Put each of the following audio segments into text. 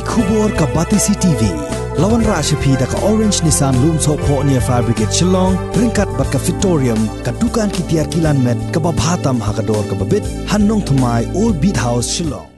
Kubur ka Batisi TV. Lawan Rashapi da ka Orange Nissan Lumso Po near Fabricate Shillong, ringkat bat ka Victorium, ka Dukan Kitiar Kilan Met, ka Babhatam Hakador ka Babit, Hannong Thamai Old Beat House Shillong.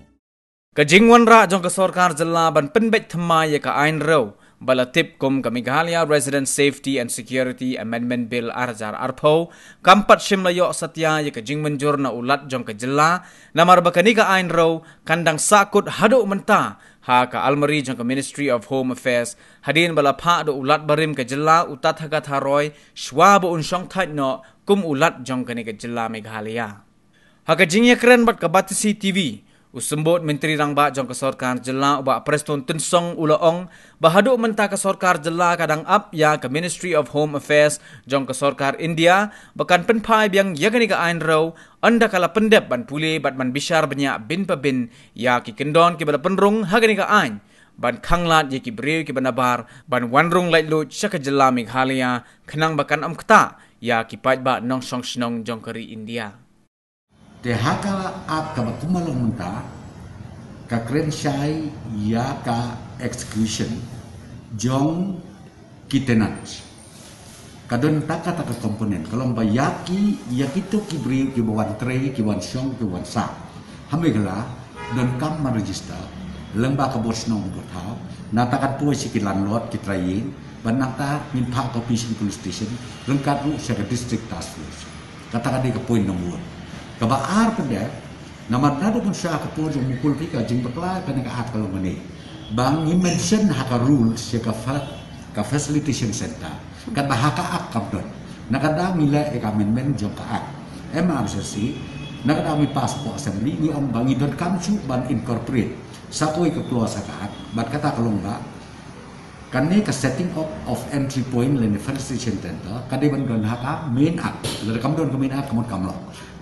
Ka Jingwan Ra jong ka Sarkar Jilla ban Penbet Thamai ka Ain Row, Balatip kum ka Meghalaya Resident Safety and Security Amendment Bill Arjar Arpo, Kampat Shimla Yok Satya ka Jingwan Jor na ulat jong ka Jilla, namar bakani ka Ain Row, kandang sakut haduk menta, ha ka Almari jong ka Ministry of Home Affairs, hadin bala pa do ulat barim ka Jilla utat hagat haroy, shwa bo unsyong tait no, kum ulat jong ka ni ka Jilla Meghalaya. Ha ka jingya keren bat ka Batisi TV, Usembut Menteri Rangba jong ka Sarkar Jilla uba Preston Tunsong ulaong bahaduk menta ka Sarkar Jilla kadang up ya ka Ministry of Home Affairs jong ka Sarkar India bakan penpai biang ya kani ka Ain Row anda kala pendep ban puli bat man bishar banyak bin pa bin ya ki kendon ki bala penrung hagani ka Ain ban khanglat ye ki brew ki banabar ban wanrung lait lut syaka Jilla Meghalaya khenang bakan amkta ya ki pait ba nong song snong jong kari India. Te hakala at kamakumalong menta ka krenshay ya ka execution jong kitenats kadon taka komponen kalong bayaki ya kito kibri kibawan tray kiwan syong kiwan sa hamigala don kam ma-register lengba ka bosnong bothaw natakat po si kilanlot kitrayin banata min pa ka police station lengkat ru sa district task force katakan di ka point nomor kabaar pada nama nado pun siya kapur yung mukul pika jing bakla kana ka at kalong mani bang i-mention haka rules siya ka facilitation center kat bahaka ak kapdon nakada mila e amendment jong ka ak MRCC nakada mi pass po assembly ni om bangi don kamchu ban incorporate sa koy ka clause ka ak bat kata kalong ba kani ka setting up of entry point le facilitation center kade ban don haka main ak le kam don ka main ak kamot kamlo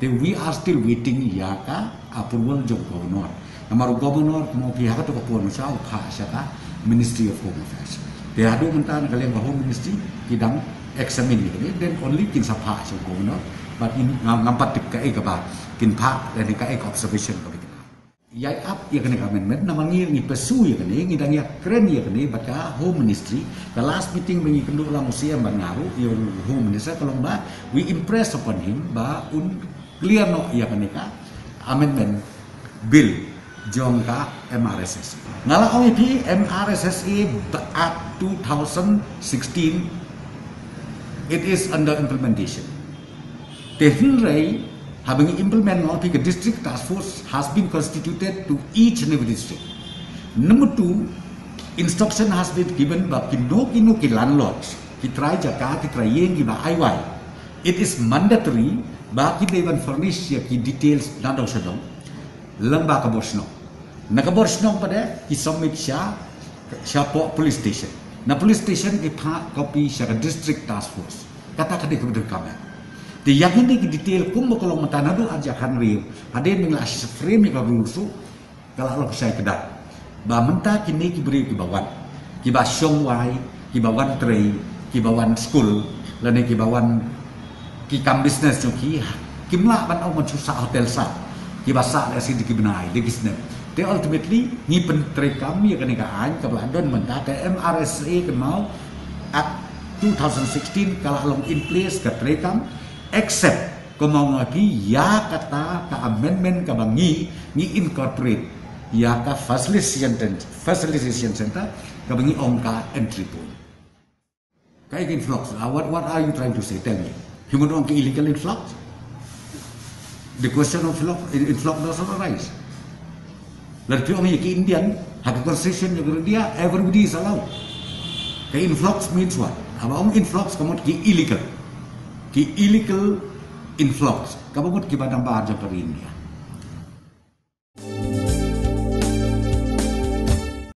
we are still waiting yaka approval jong governor namaru governor mo pihak to kapon sa ukha sa ka Ministry of Home Affairs they hadu mentan kalian home ministry kidang examine ni then only kin sapha sa governor but in ngampat ka e ka ba kin pha dan ka e observation ka kita yai up ya kan amendment namangi ni pesu ya kan ni dang ya keren ya kan baka home ministry the last meeting mengi kenduk la musia bangaru yung home minister kalau ba we impress upon him ba clear no ya kanika amendment bill jong ka MRSSE ngala OEP MRSSE at 2016 it is under implementation tehinrai having implement no the district task force has been constituted to each and every district. Number 2 instruction has been given ba kino ki landlords ki try jaka ki try yeng ki ba IY it is mandatory baki dewan furnish ya ki details nadong sadong lembah kabosno nakabosno pada ki submit siya po police station na police station ipa copy siya district task force kata kade ko kamera di yang ini ki detail kum kalau matanado aja kan real ada mingla asas frame ka rusu kalau lo saya kedak ba menta kini ki beri ki bawan ki ba syong wai ki bawan tray ki bawan school lane ki bawan ki kam business jo ki kimla ban au man susah hotel sa ki basa la si di ki benai di business they ultimately ni pentre kami kan ka an ka blandon menta MRSA ke mau at 2016 kalau long in place ka trekam except kung lagi ya kata ka amendment ka bangi ni incorporate ya ka facilitation center ka bangi ongka entry point kay influx what are you trying to say tell me human on ka illegal influx the question of influx doesn't arise larti omi ki Indian hak constitution dia everybody is allowed kay influx means what abang influx kamot ki illegal influx kabut ki badang bahar jong India